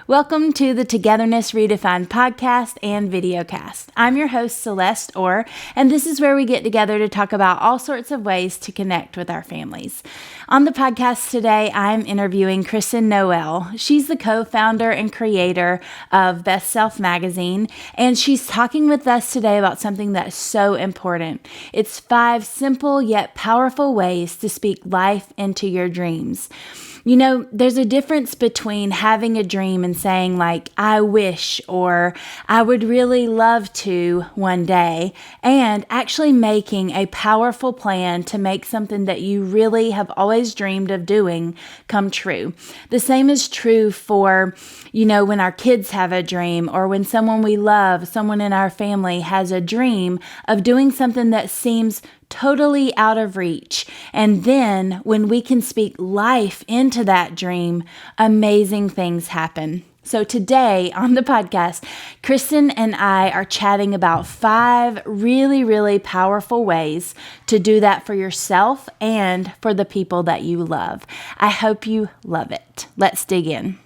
Welcome to the Togetherness Redefined podcast and videocast. I'm your host, Celeste and this is where we get together to talk about all sorts of ways to connect with our families. On the podcast today, I'm interviewing Kristen Noel. She's the co-founder and creator of Best Self magazine, and she's talking with us today about something that's so important. It's 5 simple yet powerful ways to speak life into your dreams. You know, there's a difference between having a dream and saying like, I wish, or I would really love to one day, and actually making a powerful plan to make something that you really have always dreamed of doing come true. The same is true for, when our kids have a dream, or when someone we love, someone in our family has a dream of doing something that seems totally out of reach. And then when we can speak life into that dream, amazing things happen. So today on the podcast, Kristen and I are chatting about 5 really, really powerful ways to do that for yourself and for the people that you love. I hope you love it. Let's dig in.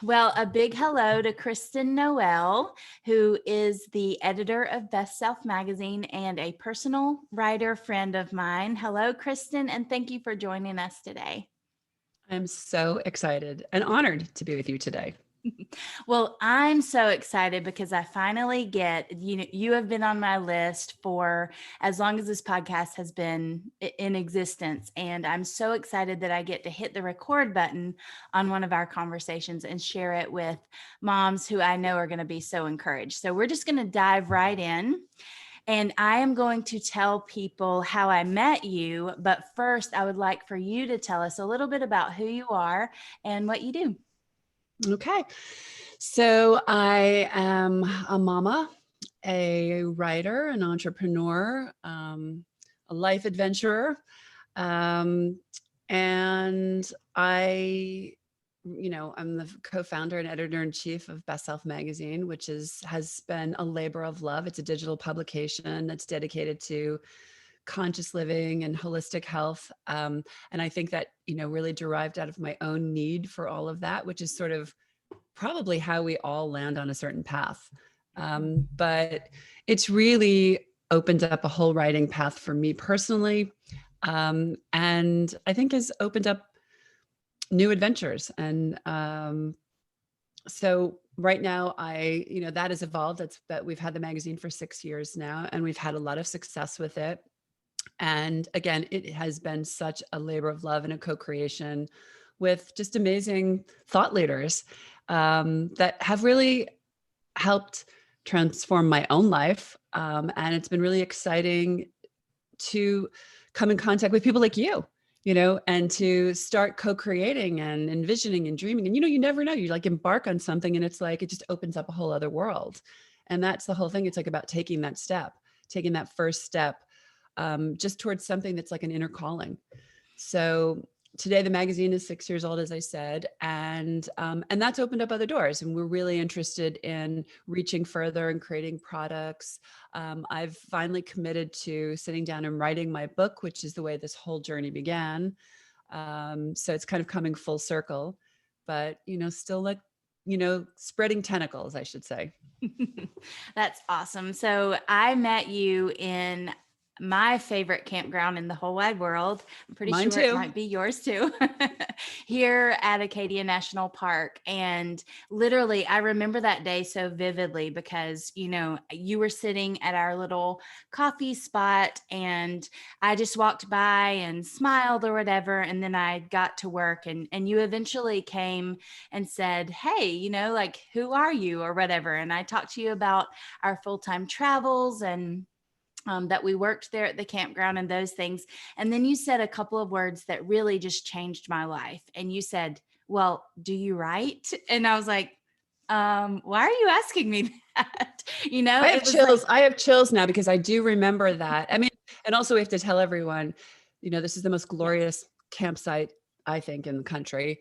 Well, a big hello to Kristen Noel, who is the editor of Best Self magazine and a personal writer friend of mine. Hello, Kristen, and thank you for joining us today. I'm so excited and honored to be with you today. Well, I'm so excited because I finally you have been on my list for as long as this podcast has been in existence. And I'm so excited that I get to hit the record button on one of our conversations and share it with moms who I know are going to be so encouraged. So we're just going to dive right in. And I am going to tell people how I met you. But first, I would like for you to tell us a little bit about who you are and what you do. Okay. So I am a mama, a writer, an entrepreneur, a life adventurer. And I'm the co-founder and editor-in-chief of Best Self magazine, which has been a labor of love. It's a digital publication that's dedicated to conscious living and holistic health. And I think that, really derived out of my own need for all of that, which is sort of probably how we all land on a certain path. But it's really opened up a whole writing path for me personally. And I think has opened up new adventures. And so right now that has evolved. That we've had the magazine for 6 years now, and we've had a lot of success with it. And again, it has been such a labor of love and a co-creation with just amazing thought leaders that have really helped transform my own life. And it's been really exciting to come in contact with people like you, and to start co-creating and envisioning and dreaming. And, you never know, you like embark on something and it's like, it just opens up a whole other world. And that's the whole thing. It's like about taking that first step just towards something that's like an inner calling. So today the magazine is 6 years old, as I said, and that's opened up other doors. And we're really interested in reaching further and creating products. I've finally committed to sitting down and writing my book, which is the way this whole journey began. So it's kind of coming full circle, but still like spreading tentacles, I should say. That's awesome. So I met you in my favorite campground in the whole wide world. I'm pretty Mine sure too. It might be yours too. Here at Acadia National Park. And literally, I remember that day so vividly because, you were sitting at our little coffee spot and I just walked by and smiled or whatever. And then I got to work and you eventually came and said, hey, like, who are you or whatever. And I talked to you about our full-time travels and that we worked there at the campground and those things. And then you said a couple of words that really just changed my life. And you said, well, do you write? And I was like, why are you asking me that? I have chills. I have chills now because I do remember that. I mean, and also we have to tell everyone, this is the most glorious campsite, I think, in the country.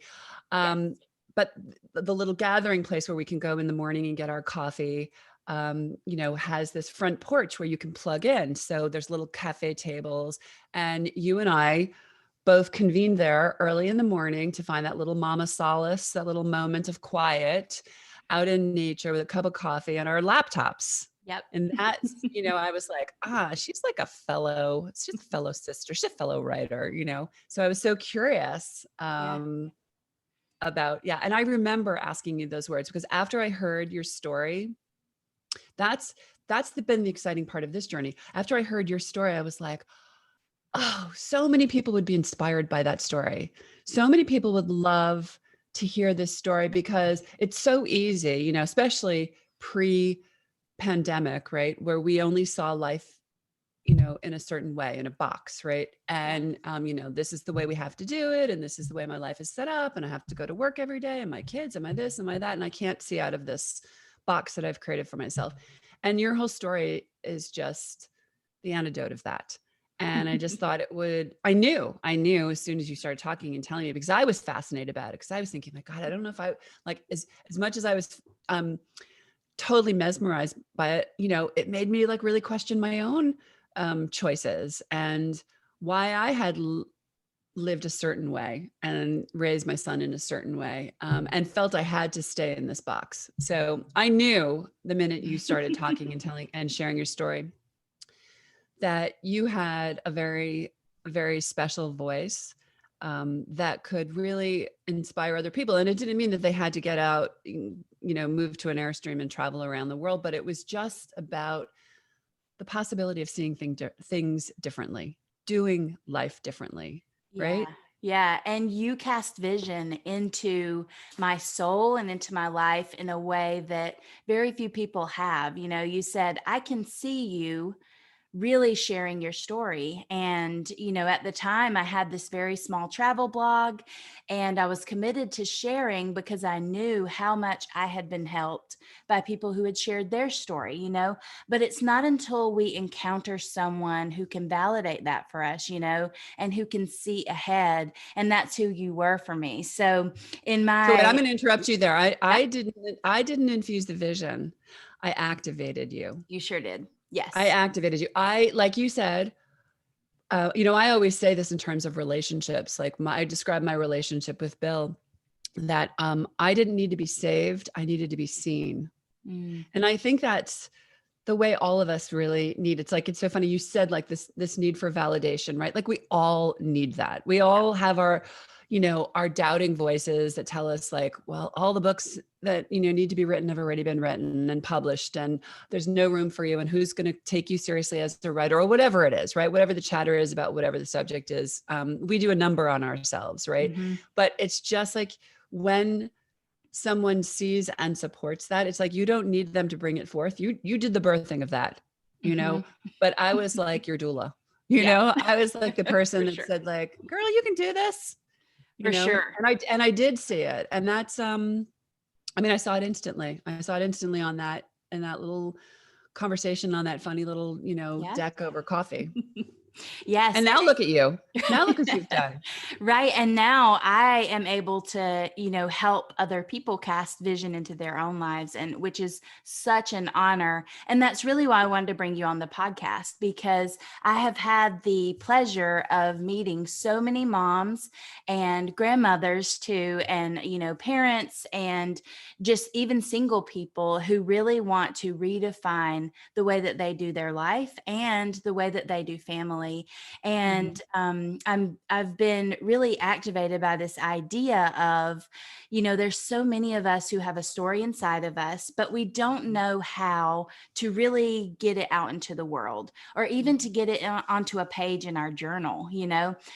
Yes. But the little gathering place where we can go in the morning and get our coffee, has this front porch where you can plug in. So there's little cafe tables, and you and I both convened there early in the morning to find that little mama solace, that little moment of quiet out in nature with a cup of coffee and our laptops. Yep. And that's, I was like, she's like she's a fellow sister, she's a fellow writer, So I was so curious about, and I remember asking you those words because after I heard your story, that's been the exciting part of this journey. After I heard your story, I was like, oh, so many people would be inspired by that story. So many people would love to hear this story because it's so easy, especially pre-pandemic, right? Where we only saw life, in a certain way, in a box, right? And, this is the way we have to do it. And this is the way my life is set up. And I have to go to work every day and my kids and my this and my that. And I can't see out of this box that I've created for myself. And your whole story is just the antidote of that. And I just thought I knew as soon as you started talking and telling me, because I was fascinated about it. Because I was thinking, my God, I don't know if I like as much as I was totally mesmerized by it, it made me like really question my own choices and why I had lived a certain way and raised my son in a certain way, and felt I had to stay in this box. So I knew the minute you started talking and telling and sharing your story that you had a very, very special voice that could really inspire other people. And it didn't mean that they had to get out, move to an Airstream and travel around the world, but it was just about the possibility of seeing things differently, doing life differently, right? Yeah. And you cast vision into my soul and into my life in a way that very few people have. You said, I can see you really sharing your story. And, at the time I had this very small travel blog and I was committed to sharing because I knew how much I had been helped by people who had shared their story, but it's not until we encounter someone who can validate that for us, and who can see ahead. And that's who you were for me. So wait, I'm going to interrupt you there. I didn't infuse the vision. I activated you. You sure did. Yes. I activated you. Like you said, I always say this in terms of relationships. Like I described my relationship with Bill, that I didn't need to be saved. I needed to be seen. And I think that's the way all of us really need. It's like, it's so funny. You said like this need for validation, right? Like we all need that. We all have our doubting voices that tell us like, well, all the books that, need to be written have already been written and published, and there's no room for you. And who's going to take you seriously as a writer, or whatever it is, right? Whatever the chatter is about whatever the subject is, we do a number on ourselves, right? But it's just like when someone sees and supports that, it's like, you don't need them to bring it forth. You did the birthing of that, but I was like your doula, I was like the person that said like, girl, you can do this. Sure. And I did see it. And that's, I saw it instantly. On that, in that little conversation on that funny little, deck over coffee. Yes. And now look at you. Now look what you've done. Right. And now I am able to, help other people cast vision into their own lives, and which is such an honor. And that's really why I wanted to bring you on the podcast, because I have had the pleasure of meeting so many moms and grandmothers too, and, parents, and just even single people who really want to redefine the way that they do their life and the way that they do family. And I've been really activated by this idea of, there's so many of us who have a story inside of us, but we don't know how to really get it out into the world, or even to get it onto a page in our journal.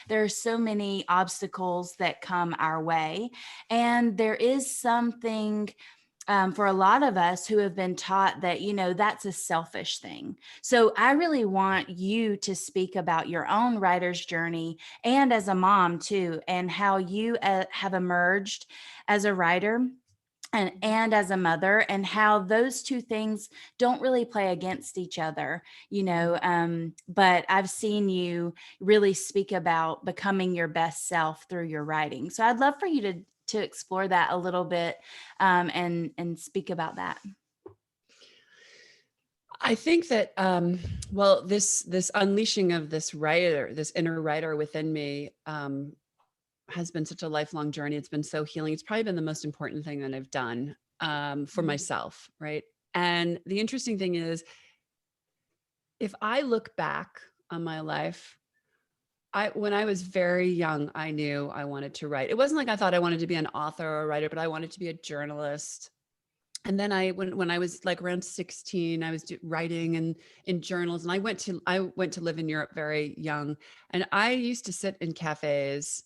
There are so many obstacles that come our way, and there is something for a lot of us who have been taught that, that's a selfish thing. So I really want you to speak about your own writer's journey, and as a mom too, and how you have emerged as a writer and as a mother, and how those two things don't really play against each other, but I've seen you really speak about becoming your best self through your writing. So I'd love for you to explore that a little bit, and speak about that. I think that, well, this unleashing of this writer, this inner writer within me, has been such a lifelong journey. It's been so healing. It's probably been the most important thing that I've done, for Mm. myself, right? And the interesting thing is, if I look back on my life, when I was very young, I knew I wanted to write. It wasn't like I thought I wanted to be an author or a writer, but I wanted to be a journalist. And then when I was like around 16, I was writing in journals, and I went to live in Europe very young. And I used to sit in cafes.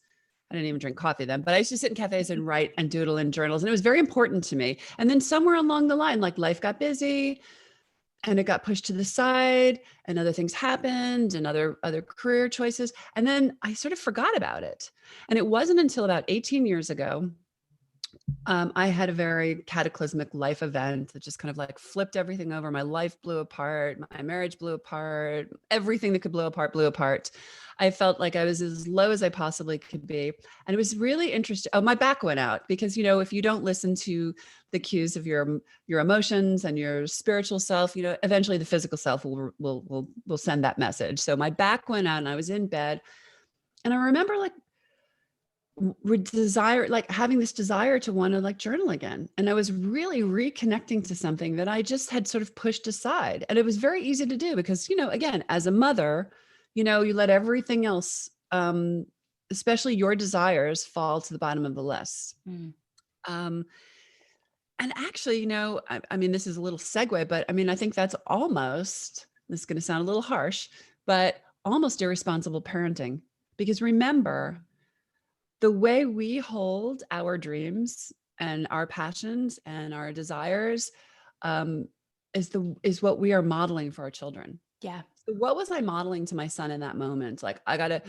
I didn't even drink coffee then, but I used to sit in cafes and write and doodle in journals. And it was very important to me. And then somewhere along the line, like life got busy and it got pushed to the side, and other things happened, and other career choices. And then I sort of forgot about it. And it wasn't until about 18 years ago, I had a very cataclysmic life event that just kind of like flipped everything over. My life blew apart. My marriage blew apart. Everything that could blow apart, blew apart. I felt like I was as low as I possibly could be. And it was really interesting. Oh, my back went out because, if you don't listen to the cues of your emotions and your spiritual self, eventually the physical self will send that message. So my back went out and I was in bed. And I remember having this desire to want to like journal again. And I was really reconnecting to something that I just had sort of pushed aside. And it was very easy to do because, again, as a mother, you let everything else, especially your desires, fall to the bottom of the list. Mm. And actually, I mean, this is a little segue, but I mean, I think that's this is going to sound a little harsh, but almost irresponsible parenting. Because remember, the way we hold our dreams and our passions and our desires, is what we are modeling for our children. Yeah. So what was I modeling to my son in that moment? Like, the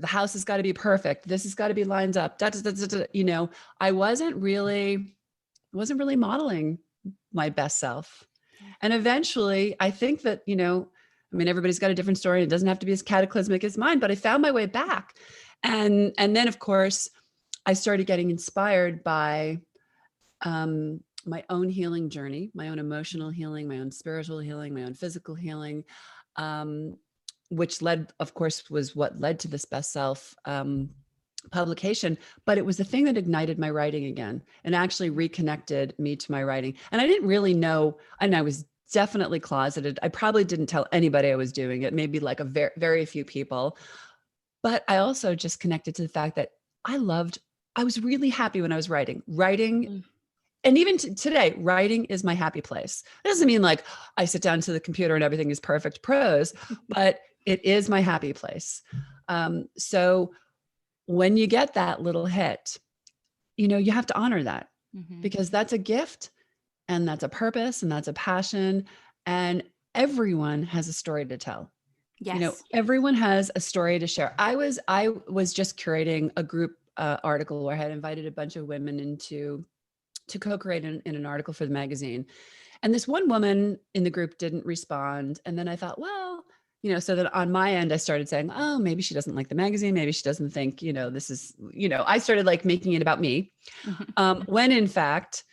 house has got to be perfect. This has got to be lined up. Da, da, da, da, da. I wasn't really modeling my best self. Yeah. And eventually I think that, I mean, everybody's got a different story. It doesn't have to be as cataclysmic as mine, but I found my way back. And then of course I started getting inspired by, my own healing journey, my own emotional healing, my own spiritual healing, my own physical healing, which of course, was what led to this best self, publication. But it was the thing that ignited my writing again and actually reconnected me to my writing. And I didn't really know, and I was definitely closeted. I probably didn't tell anybody I was doing it, maybe like a very, very few people. But I also just connected to the fact that I was really happy when I was writing. Mm. And even today, writing is my happy place. It doesn't mean like I sit down to the computer and everything is perfect prose, but it is my happy place. So when you get that little hit, you have to honor that, because that's a gift and that's a purpose and that's a passion. And everyone has a story to tell. Yes. Everyone has a story to share. I was just curating a group article where I had invited a bunch of women to co-create in an article for the magazine. And this one woman in the group didn't respond. And then I thought, well, so that on my end, I started saying, oh, maybe she doesn't like the magazine. Maybe she doesn't think, this is, I started like making it about me. When in fact,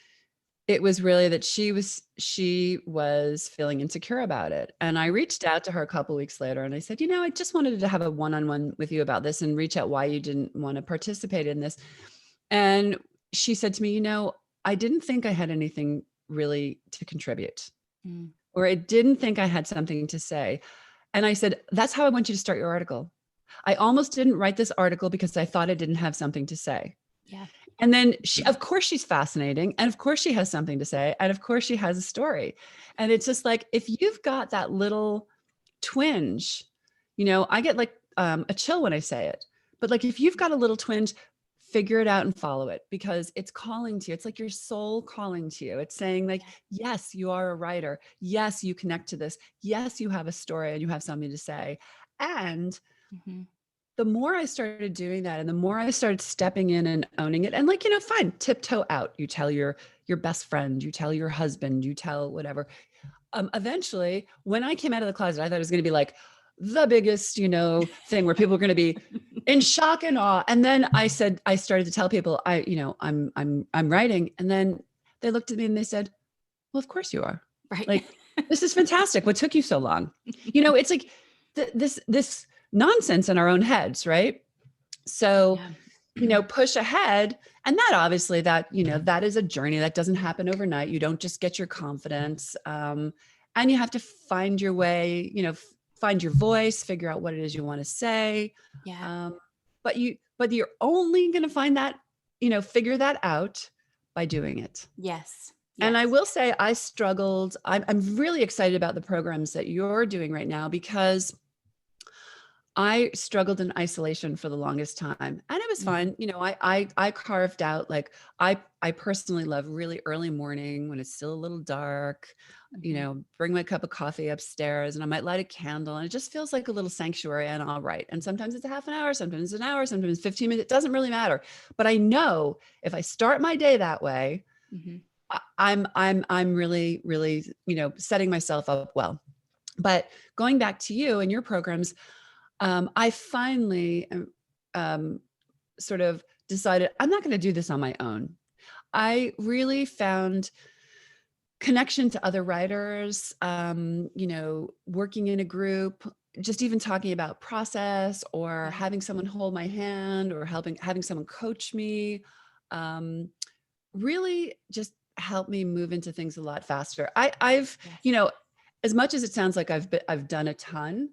it was really that she was feeling insecure about it. And I reached out to her a couple of weeks later and I said, I just wanted to have a one-on-one with you about this and reach out why you didn't want to participate in this. And she said to me, I didn't think I had anything really to contribute, or I didn't think I had something to say. And I said, that's how I want you to start your article. I almost didn't write this article because I thought I didn't have something to say. Yeah. And then of course she's fascinating. And of course she has something to say. And of course she has a story. And it's just like, if you've got that little twinge, I get like a chill when I say it, but like, if you've got a little twinge, figure it out and follow it, because it's calling to you. It's like your soul calling to you. It's saying like, yes, you are a writer. Yes, you connect to this. Yes, you have a story and you have something to say. And the more I started doing that and the more I started stepping in and owning it, and like, fine, tiptoe out. You tell your best friend, you tell your husband, you tell whatever. Eventually, when I came out of the closet, I thought it was going to be like the biggest, thing where people are going to be in shock and awe. And then I started to tell people I'm writing. And then they looked at me and they said, well, of course you are. Right. Like, This is fantastic. What took you so long? It's like this nonsense in our own heads, right? So, push ahead. And that obviously that is a journey that doesn't happen overnight. You don't just get your confidence. And you have to find your way, find your voice, figure out what it is you want to say. Yeah. But you're only going to find that, figure that out by doing it. Yes. And I Yes. will say I struggled. I'm really excited about the programs that you're doing right now, because I struggled in isolation for the longest time, and it was Mhm. fine. I carved out, like, I personally love really early morning when it's still a little dark, Mhm. bring my cup of coffee upstairs, and I might light a candle, and it just feels like a little sanctuary, and I'll write. And sometimes it's a half an hour, sometimes it's an hour, sometimes 15 minutes. It doesn't really matter. But I know if I start my day that way, Mhm. I'm really, really, setting myself up well. But going back to you and your programs, I finally sort of decided I'm not going to do this on my own. I really found connection to other writers, working in a group, just even talking about process, or Yeah. having someone hold my hand, or having someone coach me, um, really just helped me move into things a lot faster. I've, Yes. as much as it sounds like I've done a ton,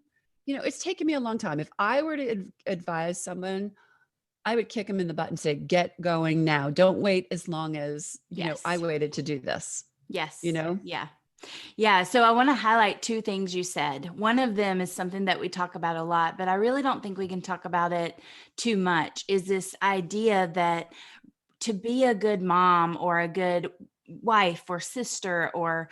it's taken me a long time. If I were to advise someone, I would kick them in the butt and say, get going now. Don't wait as long as, I Yes. waited to do this, you Yes. know? Yeah. Yeah. So I want to highlight two things you said. One of them is something that we talk about a lot, but I really don't think we can talk about it too much, is this idea that to be a good mom or a good wife or sister or,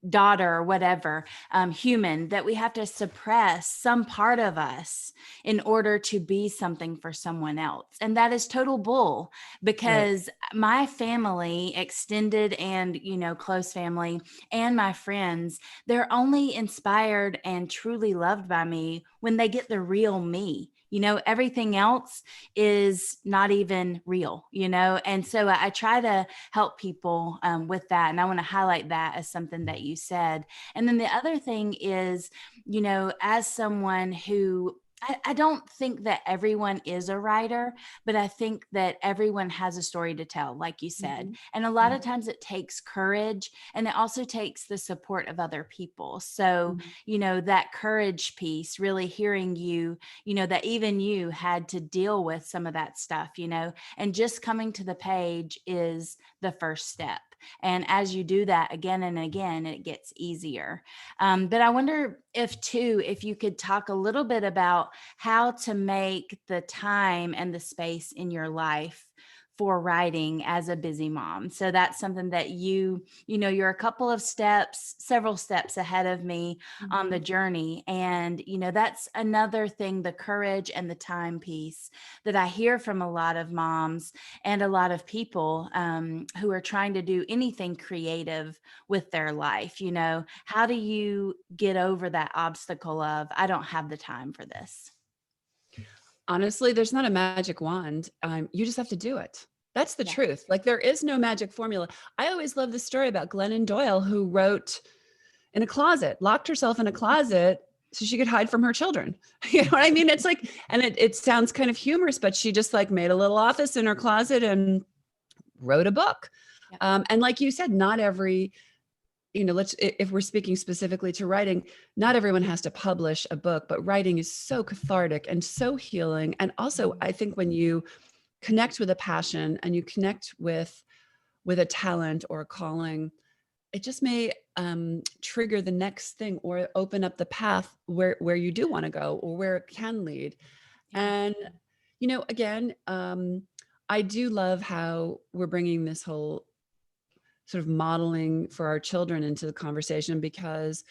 daughter or whatever, human, that we have to suppress some part of us in order to be something for someone else. And that is total bull, Right. because my family, extended and, close family, and my friends, they're only inspired and truly loved by me when they get the real me. Everything else is not even real, and so I try to help people with that. And I want to highlight that as something that you said. And then the other thing is, as someone who I don't think that everyone is a writer, but I think that everyone has a story to tell, like you said. Mhm. And a lot of Mhm. times it takes courage, and it also takes the support of other people. So, Mhm. that courage piece, really hearing you, that even you had to deal with some of that stuff, and just coming to the page is the first step. And as you do that again and again, it gets easier. But I wonder if you could talk a little bit about how to make the time and the space in your life for writing as a busy mom. So that's something that you're a couple of steps, several steps ahead of me on the Mhm. journey. And, that's another thing, the courage and the time piece that I hear from a lot of moms and a lot of people who are trying to do anything creative with their life. How do you get over that obstacle of, I don't have the time for this? Honestly, there's not a magic wand. You just have to do it. That's the Yeah. truth. Like, there is no magic formula. I always love the story about Glennon Doyle, who wrote in a closet, locked herself in a closet so she could hide from her children. You know what I mean? It's like, and it sounds kind of humorous, but she just, like, made a little office in her closet and wrote a book. Yep. And like you said, not every, if we're speaking specifically to writing, not everyone has to publish a book, but writing is so cathartic and so healing. And also, Mhm. I think when you connect with a passion and you connect with a talent or a calling, it just may trigger the next thing, or open up the path where you do want to go, or where it can lead. Yeah. And again, I do love how we're bringing this whole sort of modeling for our children into the conversation, because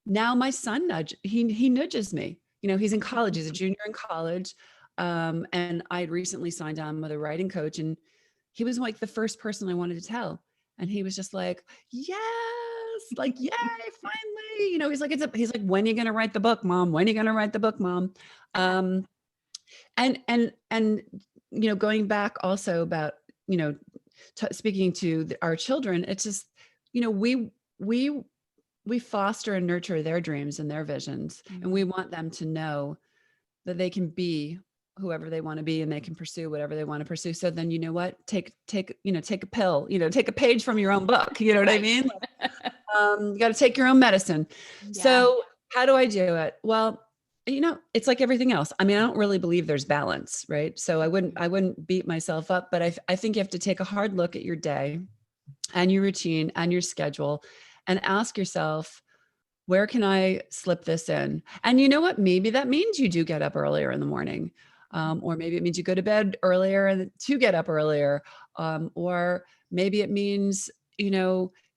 now my son he nudges me. He's in college, he's a junior in college. And I had recently signed on with a writing coach, and he was like the first person I wanted to tell. And he was just like, yes, like, yay, finally. He's like, when are you going to write the book, mom? When are you going to write the book, mom? Um, and going back also about, you know speaking to our children, it's just, we we foster and nurture their dreams and their visions. And we want them to know that they can be whoever they want to be and they can pursue whatever they want to pursue. So then, you know what, take a pill, take a page from your own book. You know what I mean? You got to take your own medicine. Yeah. So how do I do it? Well, it's like everything else. I mean, I don't really believe there's balance, right? So I wouldn't beat myself up, but I think you have to take a hard look at your day and your routine and your schedule and ask yourself, where can I slip this in? And you know what? Maybe that means you do get up earlier in the morning. Or maybe it means you go to bed earlier and to get up earlier. Or maybe it means,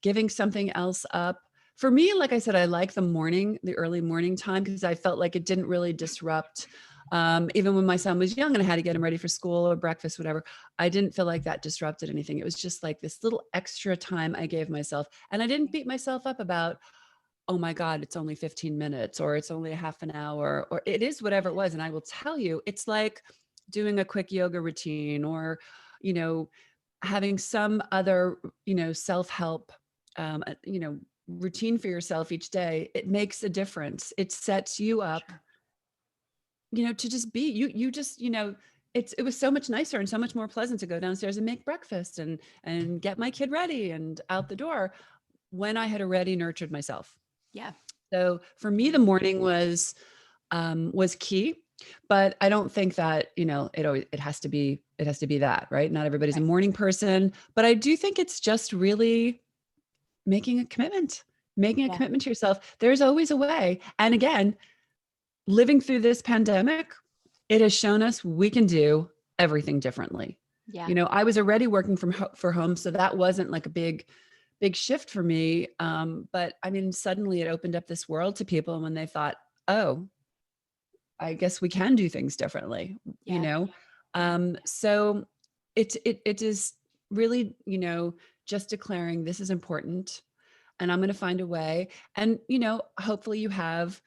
giving something else up. For me, like I said, I like the early morning time, because I felt like it didn't really disrupt. Even when my son was young and I had to get him ready for school or breakfast, whatever, I didn't feel like that disrupted anything. It was just like this little extra time I gave myself. And I didn't beat myself up about, oh my God, it's only 15 minutes or it's only a half an hour, or it is whatever it was. And I will tell you, it's like doing a quick yoga routine or, having some other, self-help, routine for yourself each day. It makes a difference. It sets you up, to just be you just, it was so much nicer and so much more pleasant to go downstairs and make breakfast and get my kid ready and out the door when I had already nurtured myself. Yeah. So for me, the morning was key, but I don't think that, it has to be that, right? Not everybody's a morning person, but I do think it's just really making a commitment to yourself. There's always a way. And again, living through this pandemic, it has shown us we can do everything differently. Yeah. I was already working for home, so that wasn't like a big shift for me. But I mean, suddenly it opened up this world to people when they thought, oh, I guess we can do things differently, So it is really, just declaring this is important and I'm going to find a way. And, hopefully you have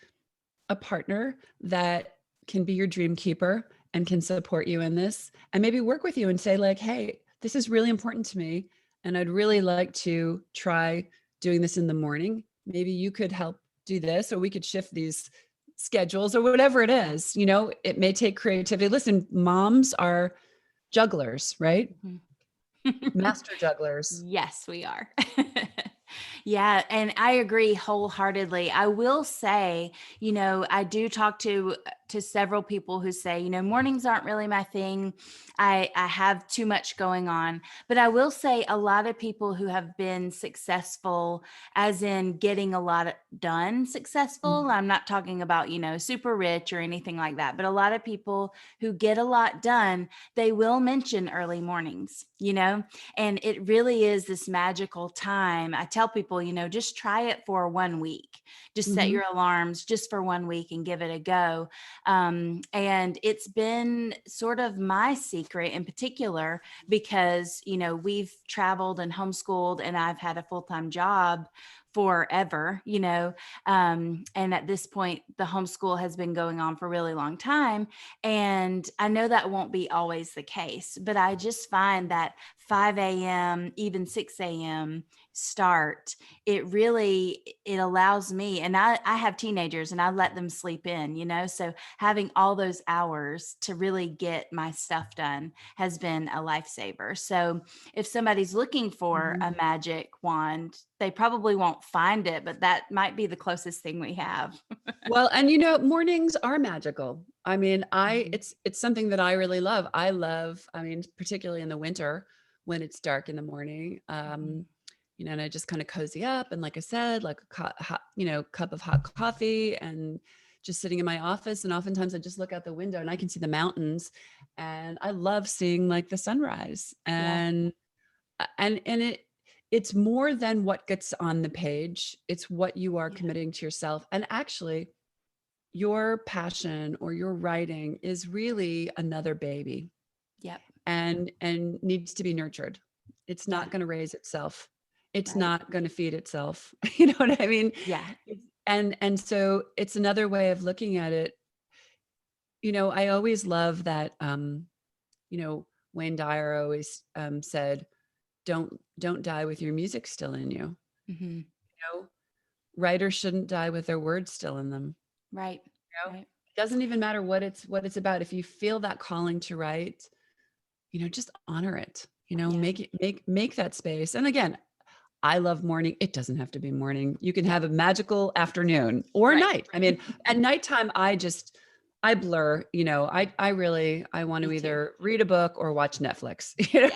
a partner that can be your dream keeper and can support you in this and maybe work with you and say like, hey, this is really important to me. And I'd really like to try doing this in the morning. Maybe you could help do this, or we could shift these schedules or whatever it is. It may take creativity. Listen, moms are jugglers, right? Master jugglers. Yes, we are. Yeah, and I agree wholeheartedly. I will say, I do talk to several people who say, mornings aren't really my thing. I have too much going on. But I will say a lot of people who have been successful, as in getting a lot done successful. I'm not talking about, super rich or anything like that, but a lot of people who get a lot done, they will mention early mornings, and it really is this magical time. I tell people, just try it for 1 week. Just set your alarms just for 1 week and give it a go. And it's been sort of my secret in particular because, we've traveled and homeschooled and I've had a full-time job forever, and at this point, the homeschool has been going on for a really long time. And I know that won't be always the case, but I just find that 5 a.m., even 6 a.m. start, it allows me, and I have teenagers and I let them sleep in, so having all those hours to really get my stuff done has been a lifesaver. So if somebody's looking for a magic wand, they probably won't find it, but that might be the closest thing we have. Well, and mornings are magical. I mean, it's something that I really love. I mean, particularly in the winter when it's dark in the morning, and I just kind of cozy up. And like I said, like a cup of hot coffee and just sitting in my office. And oftentimes I just look out the window and I can see the mountains and I love seeing like the sunrise and it's more than what gets on the page. It's what you are committing to yourself. And actually, your passion or your writing is really another baby. Yep. And needs to be nurtured. It's not going to raise itself. It's not going to feed itself. You know what I mean? Yeah. And so it's another way of looking at it. I always love that Wayne Dyer always said, don't die with your music still in you. writers shouldn't die with their words still in them. Right. You know, Right. it doesn't even matter what it's about. If you feel that calling to write, just honor it. Yeah. Make that space. And again, I love morning. It doesn't have to be morning. You can Yeah. have a magical afternoon or Right. night. I mean, at nighttime, I blur, I want to Me too. either read a book or watch Netflix. Yeah.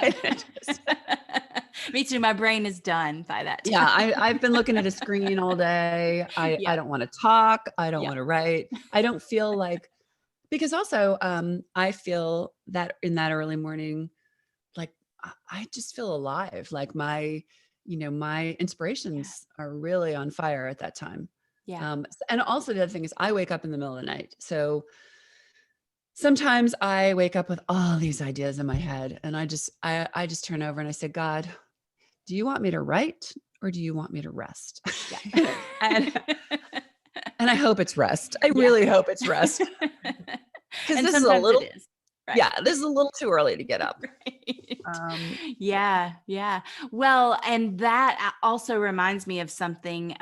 Me too. My brain is done by that Yeah, time. I've been looking at a screen all day. I Yep. don't want to talk. I don't Yep. want to write. I don't feel like, because also I feel that in that early morning, like I just feel alive. Like my Yeah. inspirations are really on fire at that time. Yeah. And also the other thing is I wake up in the middle of the night. So sometimes I wake up with all these ideas in my head and I just turn over and I say, God, do you want me to write or do you want me to rest? Yeah. and and I hope it's rest. I Yeah. really hope it's rest because And this is a sometimes it little, is. Right. yeah, this is a little too early to get up. Right. Yeah. Yeah, yeah. Well, and that also reminds me of something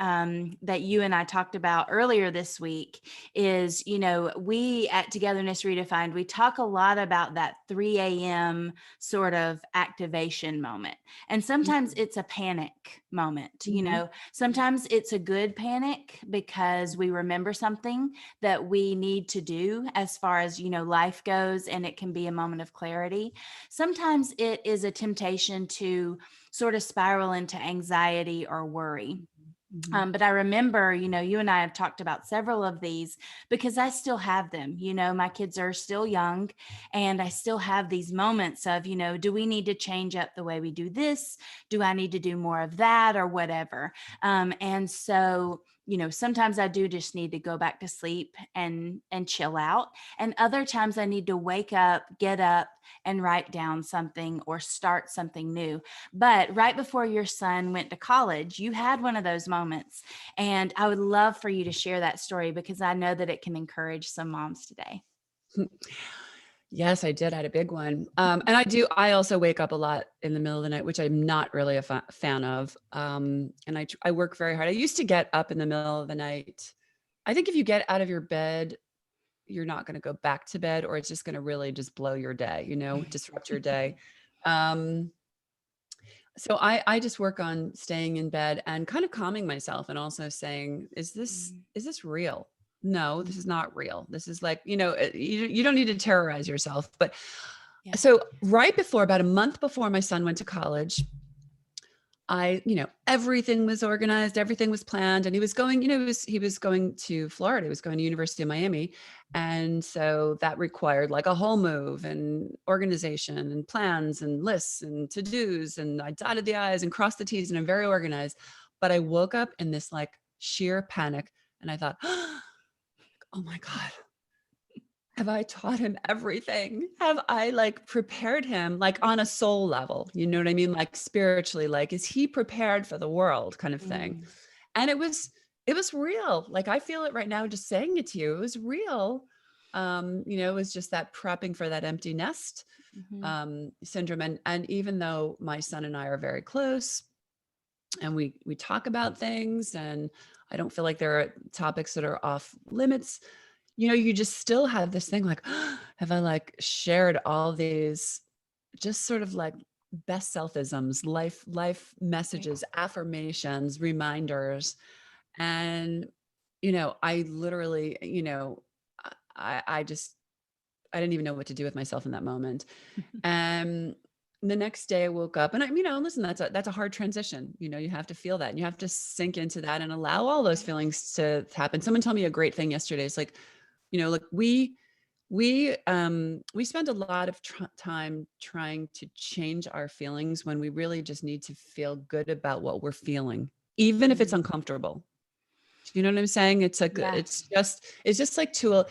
that you and I talked about earlier this week is, we at Togetherness Redefined, we talk a lot about that 3 a.m. sort of activation moment. And sometimes it's a panic moment, Mhm. sometimes it's a good panic because we remember something that we need to do as far as, life goes, and it can be a moment of clarity. Sometimes it is a temptation to sort of spiral into anxiety or worry. Mhm. But I remember, you and I have talked about several of these because I still have them. My kids are still young and I still have these moments of, do we need to change up the way we do this? Do I need to do more of that or whatever? And so, sometimes I do just need to go back to sleep and chill out. And other times I need to wake up, get up and write down something or start something new. But right before your son went to college, you had one of those moments. And I would love for you to share that story because I know that it can encourage some moms today. Yes, I did. I had a big one. And I also wake up a lot in the middle of the night, which I'm not really a fan of. And I work very hard. I used to get up in the middle of the night. I think if you get out of your bed, you're not going to go back to bed, or it's just going to really just blow your day, disrupt your day. Um, so I just work on staying in bed and kind of calming myself and also saying, is this real? No, this is not real. This is like, you don't need to terrorize yourself. But Yeah. so right before, about a month before my son went to college, everything was organized, everything was planned, and he was going, he was going to Florida, he was going to University of Miami. And so that required like a whole move and organization and plans and lists and to-dos. And I dotted the I's and crossed the T's and I'm very organized. But I woke up in this like sheer panic and I thought, oh my God, have I taught him everything? Have I like prepared him like on a soul level? You know what I mean? Like spiritually, like, is he prepared for the world kind of thing? Mm, And it was real. Like I feel it right now, just saying it to you. It was real. It was just that prepping for that empty nest mhm. syndrome. And even though my son and I are very close and we talk about things and I don't feel like there are topics that are off limits, you just still have this thing like, have I like shared all these just sort of like best selfisms, life Right. messages, affirmations, reminders. And, I literally, I just, I didn't even know what to do with myself in that moment. And the next day I woke up and listen, that's a hard transition. You have to feel that and you have to sink into that and allow all those feelings to happen. Someone told me a great thing yesterday. It's like, look, we spend a lot of time trying to change our feelings when we really just need to feel good about what we're feeling, even if it's Mm, uncomfortable. Do you know what I'm saying? It's like, yeah. it's just like to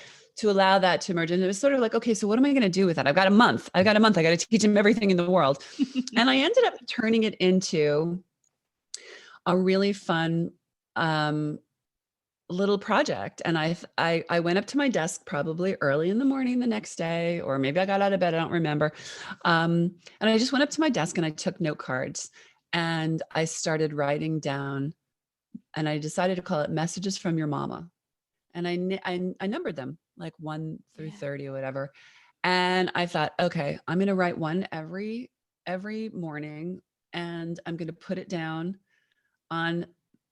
allow that to emerge. And it was sort of like, okay, so what am I going to do with that? I got to teach him everything in the world. And I ended up turning it into a really fun, um, little project. And I went up to my desk probably early in the morning the next day, or maybe I got out of bed, I don't remember. And I just went up to my desk and I took note cards and I started writing down And I decided to call it Messages from Your Mama. And I numbered them like 1 through Yeah. 30 or whatever. And I thought, okay, I'm going to write one every morning, and I'm going to put it down on,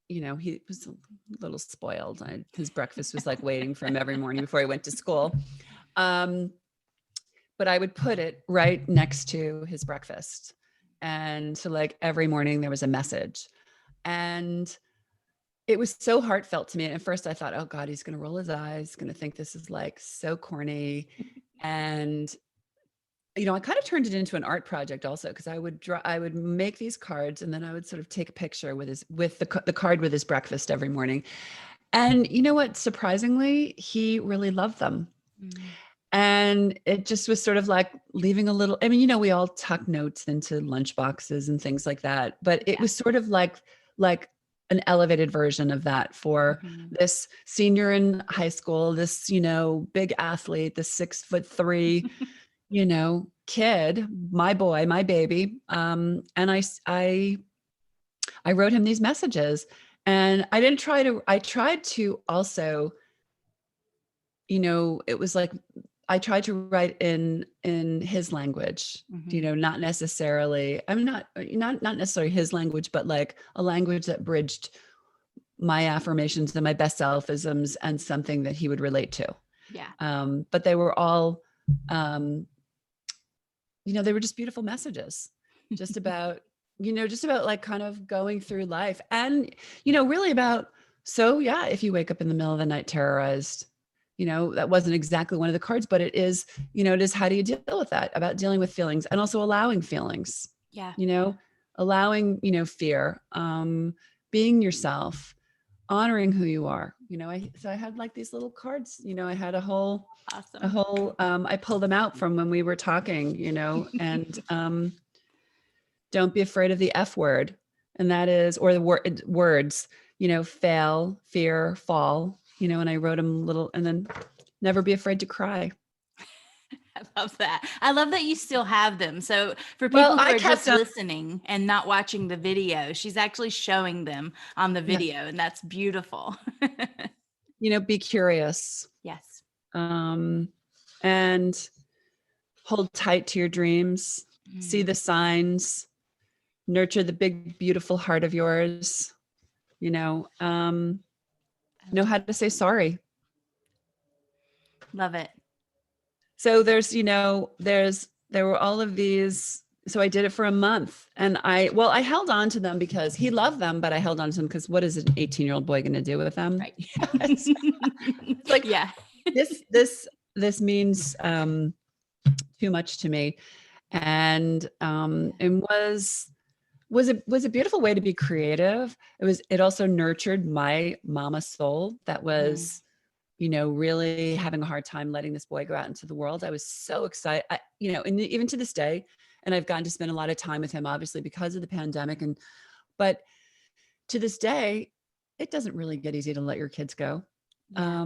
he was a little spoiled. His breakfast was like waiting for him every morning before he went to school. But I would put it right next to his breakfast. And so like every morning there was a message. And it was so heartfelt to me. And at first I thought, oh God, he's going to roll his eyes, going to think this is like so corny. And, I kind of turned it into an art project also, because I would make these cards, and then I would sort of take a picture with the card with his breakfast every morning. And you know what? Surprisingly, he really loved them. Mm-hmm. And it just was sort of like leaving a little, we all tuck notes into lunch boxes and things like that, but it was sort of like an elevated version of that for this senior in high school, this, big athlete, this 6'3", kid, my boy, my baby. And I wrote him these messages, and I tried to also, it was like, I tried to write in his language, not necessarily, not necessarily his language, but like a language that bridged my affirmations and my best selfisms and something that he would relate to. Yeah. But they were all, they were just beautiful messages, just about, like kind of going through life, and, really about, so yeah, if you wake up in the middle of the night terrorized, that wasn't exactly one of the cards, but it is, it is, how do you deal with that, about dealing with feelings and also allowing feelings, allowing, fear, being yourself, honoring who you are, so I had like these little cards, I had a whole, I pulled them out from when we were talking, and, don't be afraid of the F word. And that is, or the words, fail, fear, fall, and I wrote them little, and then never be afraid to cry. I love that. I love that you still have them. So for people who are just listening and not watching the video, she's actually showing them on the video, and that's beautiful. Be curious. Yes. And hold tight to your dreams, see the signs, nurture the big, beautiful heart of yours, know how to say sorry. Love it. So there were all of these. So I did it for a month, and I held on to them because he loved them, but I held on to them because what is an 18-year-old boy going to do with them? Right. It's like, yeah, this means too much to me. And it was a beautiful way to be creative. It also nurtured my mama soul that was, really having a hard time letting this boy go out into the world. I was so excited, and even to this day, and I've gotten to spend a lot of time with him, obviously, because of the pandemic. But to this day, it doesn't really get easy to let your kids go. Yeah.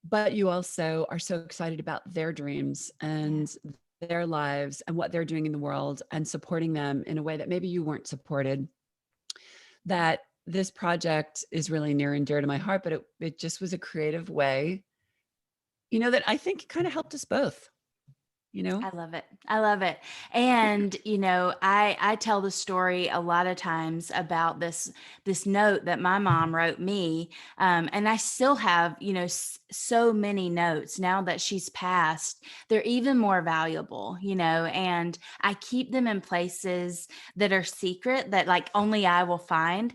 But you also are so excited about their dreams and their lives and what they're doing in the world, and supporting them in a way that maybe you weren't supported. That this project is really near and dear to my heart, but it just was a creative way, that I think kind of helped us both. I love it. I love it. And, I tell the story a lot of times about this note that my mom wrote me. And I still have, so many notes now that she's passed. They're even more valuable, and I keep them in places that are secret that like only I will find.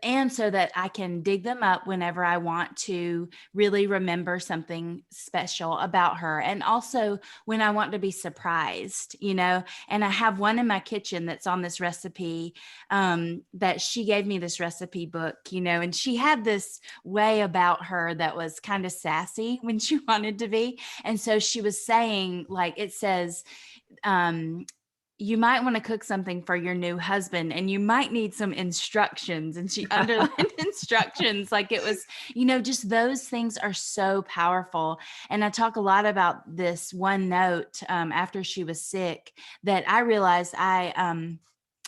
And so that I can dig them up whenever I want to really remember something special about her. And also when I want to be surprised, and I have one in my kitchen that's on this recipe, that she gave me this recipe book, and she had this way about her that was kind of sassy when she wanted to be. And so she was saying, like, it says, you might want to cook something for your new husband and you might need some instructions. And she underlined instructions, like it was, just those things are so powerful. And I talk a lot about this one note after she was sick that I realized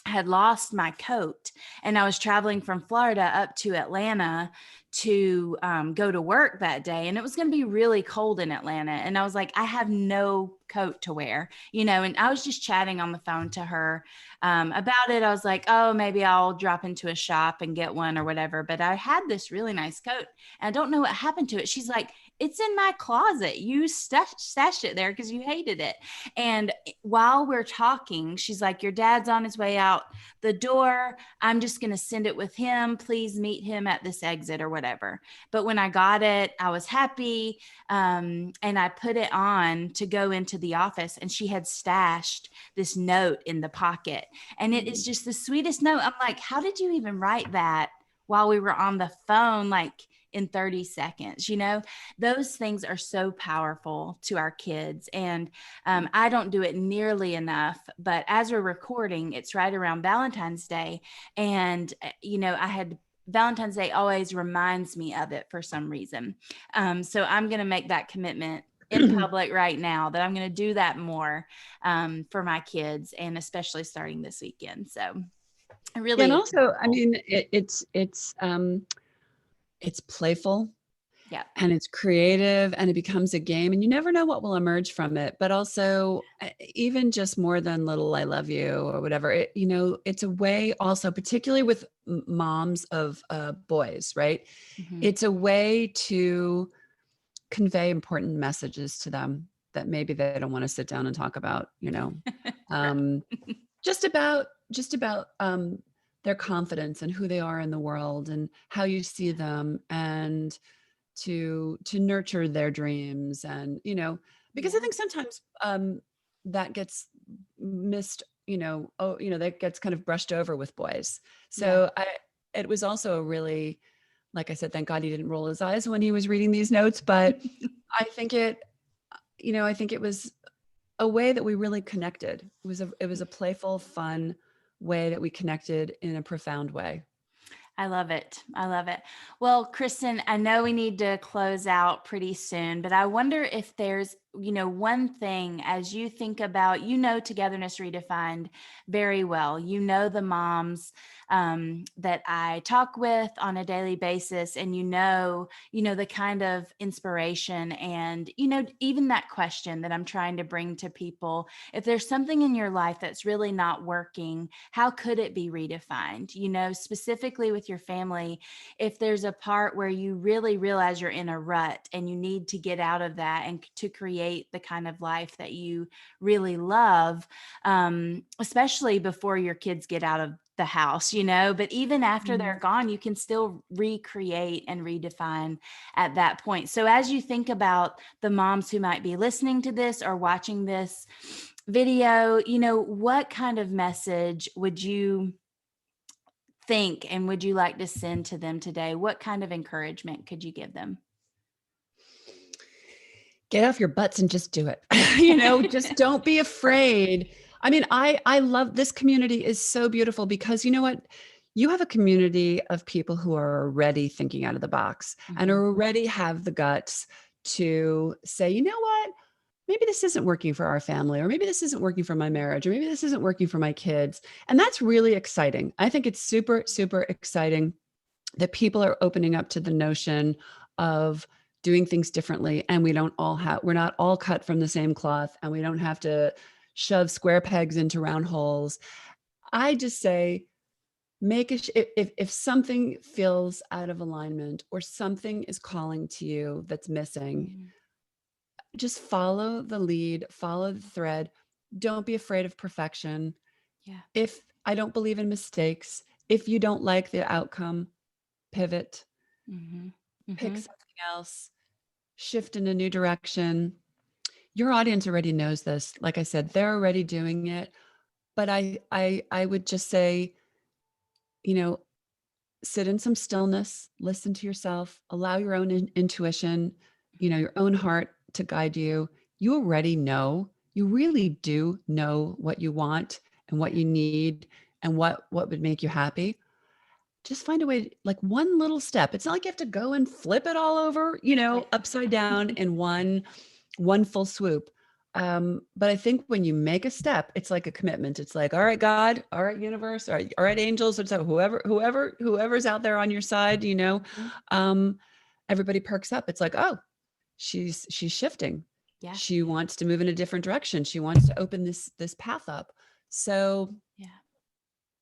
had lost my coat, and I was traveling from Florida up to Atlanta to go to work that day. And it was going to be really cold in Atlanta. And I was like, I have no coat to wear, and I was just chatting on the phone to her about it. I was like, oh, maybe I'll drop into a shop and get one or whatever. But I had this really nice coat and I don't know what happened to it. She's like, it's in my closet. You stashed it there because you hated it. And while we're talking, she's like, your dad's on his way out the door. I'm just going to send it with him. Please meet him at this exit or whatever. But when I got it, I was happy. And I put it on to go into the office, and she had stashed this note in the pocket. And it is just the sweetest note. I'm like, how did you even write that while we were on the phone? Like, in 30 seconds, those things are so powerful to our kids. And I don't do it nearly enough, but as we're recording, it's right around Valentine's Day. And, I had Valentine's Day always reminds me of it for some reason. So I'm going to make that commitment in public right now that I'm going to do that more for my kids, and especially starting this weekend. So I really, and also, I mean, it's playful. Yeah. And it's creative, and it becomes a game, and you never know what will emerge from it. But also, even just more than little I love you or whatever, it's a way also, particularly with moms of boys, right? Mm-hmm. It's a way to convey important messages to them that maybe they don't want to sit down and talk about, just about their confidence and who they are in the world and how you see them, and to nurture their dreams. And because I think sometimes that gets missed, that gets kind of brushed over with boys. So it was also a really, like I said, thank God he didn't roll his eyes when he was reading these notes, but I think it was a way that we really connected. It was a playful, fun way that we connected in a profound way. I love it. I love it. Well, Kristen, I know we need to close out pretty soon, but I wonder if there's, one thing as you think about, Togetherness Redefined very well. The moms that I talk with on a daily basis, and the kind of inspiration and, even that question that I'm trying to bring to people. If there's something in your life that's really not working, how could it be redefined? Specifically with your family, if there's a part where you really realize you're in a rut and you need to get out of that and to create the kind of life that you really love, especially before your kids get out of the house, but even after they're gone, you can still recreate and redefine at that point. So as you think about the moms who might be listening to this or watching this video, what kind of message would you think and would you like to send to them today? What kind of encouragement could you give them? Get off your butts and just do it. Just don't be afraid. I mean, I love this community is so beautiful because you know what? You have a community of people who are already thinking out of the box and already have the guts to say, you know what? Maybe this isn't working for our family, or maybe this isn't working for my marriage, or maybe this isn't working for my kids. And that's really exciting. I think it's super, super exciting that people are opening up to the notion of doing things differently. And we're not all cut from the same cloth, and we don't have to shove square pegs into round holes. I just say, if something feels out of alignment or something is calling to you that's missing, just follow the lead, follow the thread. Don't be afraid of perfection. Yeah. If I don't believe in mistakes, if you don't like the outcome, pivot, pick something else, shift in a new direction. Your audience already knows this. Like I said, they're already doing it. But I would just say, sit in some stillness, listen to yourself, allow your own intuition, your own heart to guide you. You already know, you really do know what you want and what you need and what would make you happy. Just find a way, like one little step. It's not like you have to go and flip it all over, upside down in one full swoop. But I think when you make a step, it's like a commitment. It's like, all right, God, all right, universe, all right, angels, or so whoever's out there on your side, um, everybody perks up. It's like, oh, she's shifting. Yeah. She wants to move in a different direction. She wants to open this path up. So Yeah.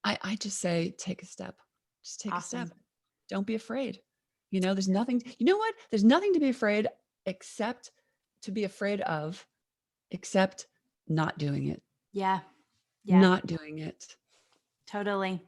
I just say, take a step. Just take Awesome. a step. Don't be afraid. There's nothing, you know what? There's nothing to be afraid except not doing it. Yeah. Not doing it. Totally.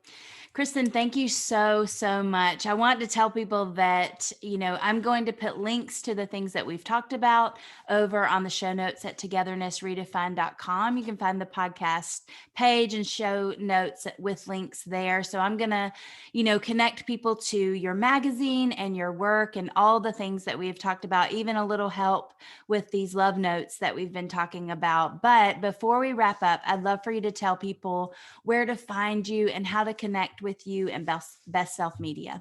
Kristen, thank you so, so much. I want to tell people that, I'm going to put links to the things that we've talked about over on the show notes at togethernessredefined.com. You can find the podcast page and show notes with links there. So I'm going to, connect people to your magazine and your work and all the things that we've talked about, even a little help with these love notes that we've been talking about. But before we wrap up, I'd love for you to tell people where to find you and how to connect with you and Best Self Media.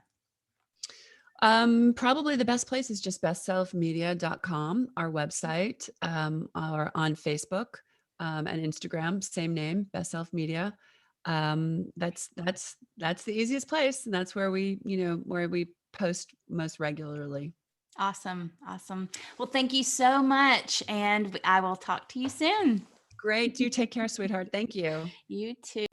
Probably the best place is just bestselfmedia.com, our website, or on Facebook, and Instagram, same name, Best Self Media. That's the easiest place. And that's where we post most regularly. Awesome. Well, thank you so much. And I will talk to you soon. Great. You take care, sweetheart. Thank you. You too.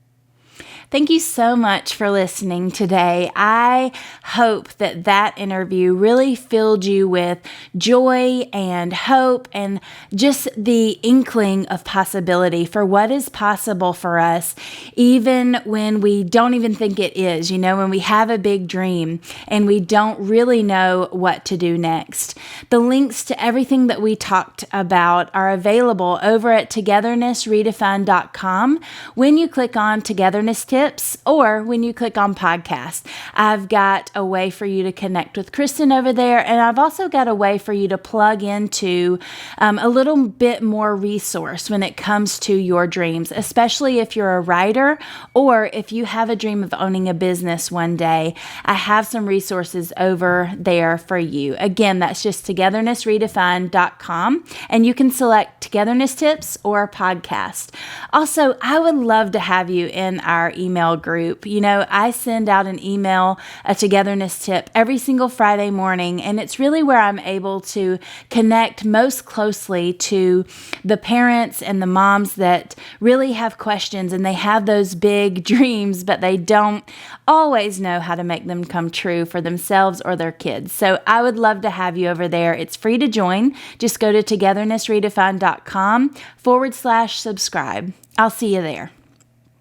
Thank you so much for listening today. I hope that interview really filled you with joy and hope and just the inkling of possibility for what is possible for us, even when we don't even think it is, when we have a big dream and we don't really know what to do next. The links to everything that we talked about are available over at togethernessredefined.com when you click on Togetherness Tips or when you click on podcast. I've got a way for you to connect with Kristen over there, and I've also got a way for you to plug into a little bit more resource when it comes to your dreams, especially if you're a writer or if you have a dream of owning a business one day. I have some resources over there for you. Again, that's just togethernessredefined.com, and you can select Togetherness Tips or podcast. Also, I would love to have you in our email group. I send out an email, a togetherness tip every single Friday morning, and it's really where I'm able to connect most closely to the parents and the moms that really have questions and they have those big dreams, but they don't always know how to make them come true for themselves or their kids. So I would love to have you over there. It's free to join. Just go to togethernessredefined.com/subscribe. I'll see you there.